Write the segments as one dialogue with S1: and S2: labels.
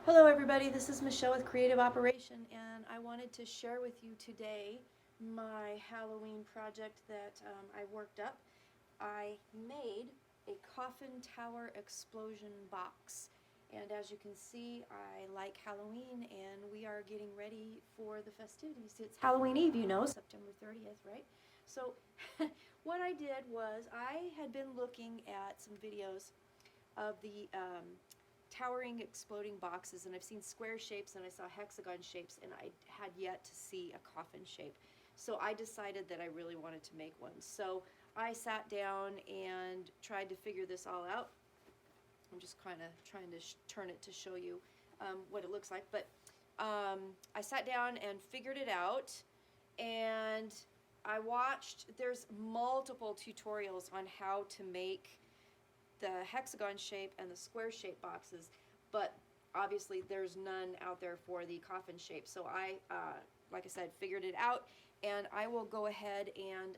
S1: Hello everybody, this is Michelle with Creative Operation, and I wanted to share with you today my Halloween project that I worked up. I made a coffin tower explosion box, and as you can see, I like Halloween and we are getting ready for the festivities. It's Halloween Eve, you know, September 30th, right? So what I did was I had been looking at some videos of the towering exploding boxes, and I've seen square shapes and I saw hexagon shapes, and I had yet to see a coffin shape. So I decided that I really wanted to make one. So I sat down and tried to figure this all out. I'm just kind of trying to turn it to show you what it looks like, but I sat down and figured it out, and I watched, there's multiple tutorials on how to make the hexagon shape and the square shape boxes, but obviously there's none out there for the coffin shape. So I, like I said, figured it out, and I will go ahead and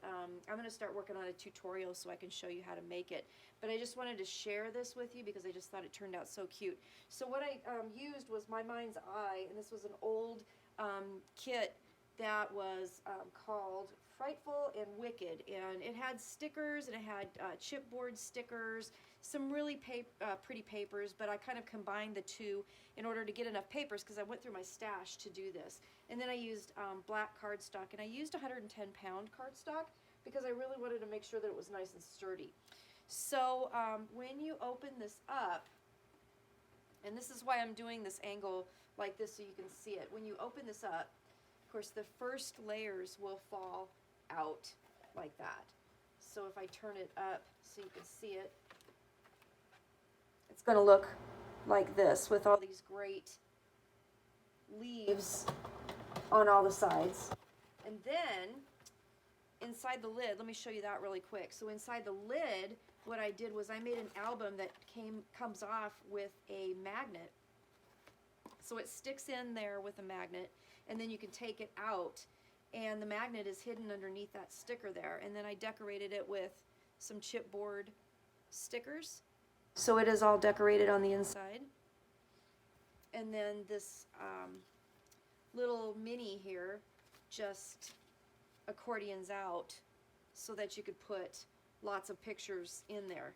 S1: I'm going to start working on a tutorial so I can show you how to make it. But I just wanted to share this with you because I just thought it turned out so cute. So what I used was my mind's eye, and this was an old kit that was called Frightful and Wicked, and it had stickers, and it had chipboard stickers, some really pretty papers, but I kind of combined the two in order to get enough papers because I went through my stash to do this. And then I used black cardstock, and I used 110-pound cardstock because I really wanted to make sure that it was nice and sturdy. So when you open this up, and this is why I'm doing this angle like this so you can see it. When you open this up, of course, the first layers will fall out like that. So if I turn it up so you can see it, it's going to look like this with all these great leaves on all the sides. And then inside the lid, let me show you that really quick. So inside the lid, what I did was I made an album that comes off with a magnet. So it sticks in there with a magnet, and then you can take it out, and the magnet is hidden underneath that sticker there. And then I decorated it with some chipboard stickers, so it is all decorated on the inside. And then this little mini here just accordions out so that you could put lots of pictures in there.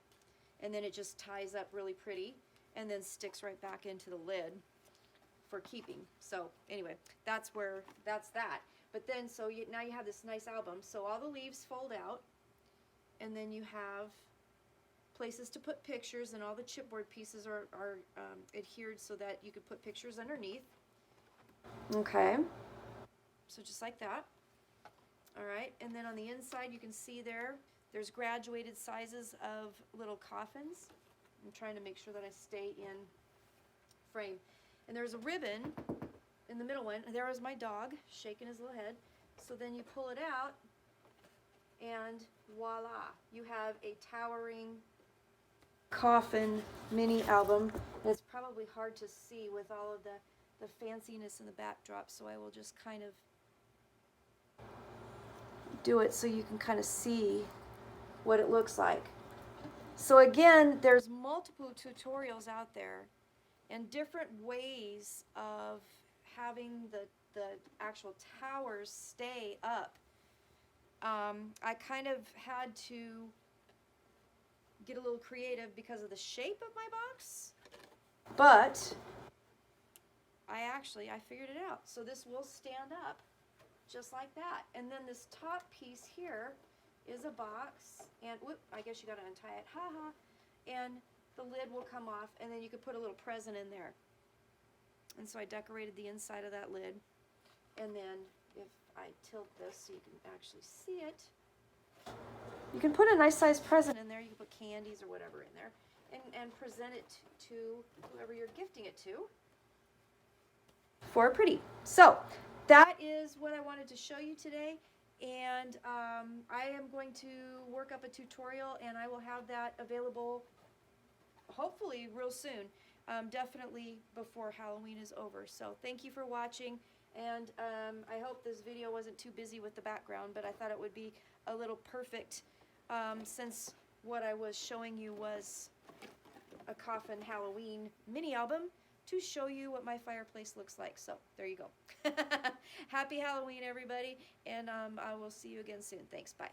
S1: And then it just ties up really pretty and then sticks right back into the lid for keeping. So anyway, that's that. But then now you have this nice album. So all the leaves fold out, and then you have places to put pictures, and all the chipboard pieces are adhered so that you could put pictures underneath. Okay, so just like that. All right, and then on the inside you can see there's graduated sizes of little coffins. I'm trying to make sure that I stay in frame. And there's a ribbon in the middle one. There is my dog shaking his little head. So then you pull it out, and voila, you have a towering coffin mini album. And it's probably hard to see with all of the fanciness in the backdrop, so I will just kind of do it so you can kind of see what it looks like. So again, there's multiple tutorials out there and different ways of having the actual towers stay up. I kind of had to get a little creative because of the shape of my box, but I figured it out. So this will stand up just like that. And then this top piece here is a box, and whoop, I guess you got to untie it, haha, and the lid will come off, and then you could put a little present in there. And so I decorated the inside of that lid, and then if I tilt this so you can actually see it, you can put a nice sized present in there. You can put candies or whatever in there, and present it to whoever you're gifting it to for pretty. So that is what I wanted to show you today, and I am going to work up a tutorial, and I will have that available hopefully real soon, definitely before Halloween is over. So thank you for watching, and I hope this video wasn't too busy with the background, but I thought it would be a little perfect since what I was showing you was a coffin Halloween mini album. to show you what my fireplace looks like. So there you go. Happy Halloween, everybody, and I will see you again soon. Thanks. Bye.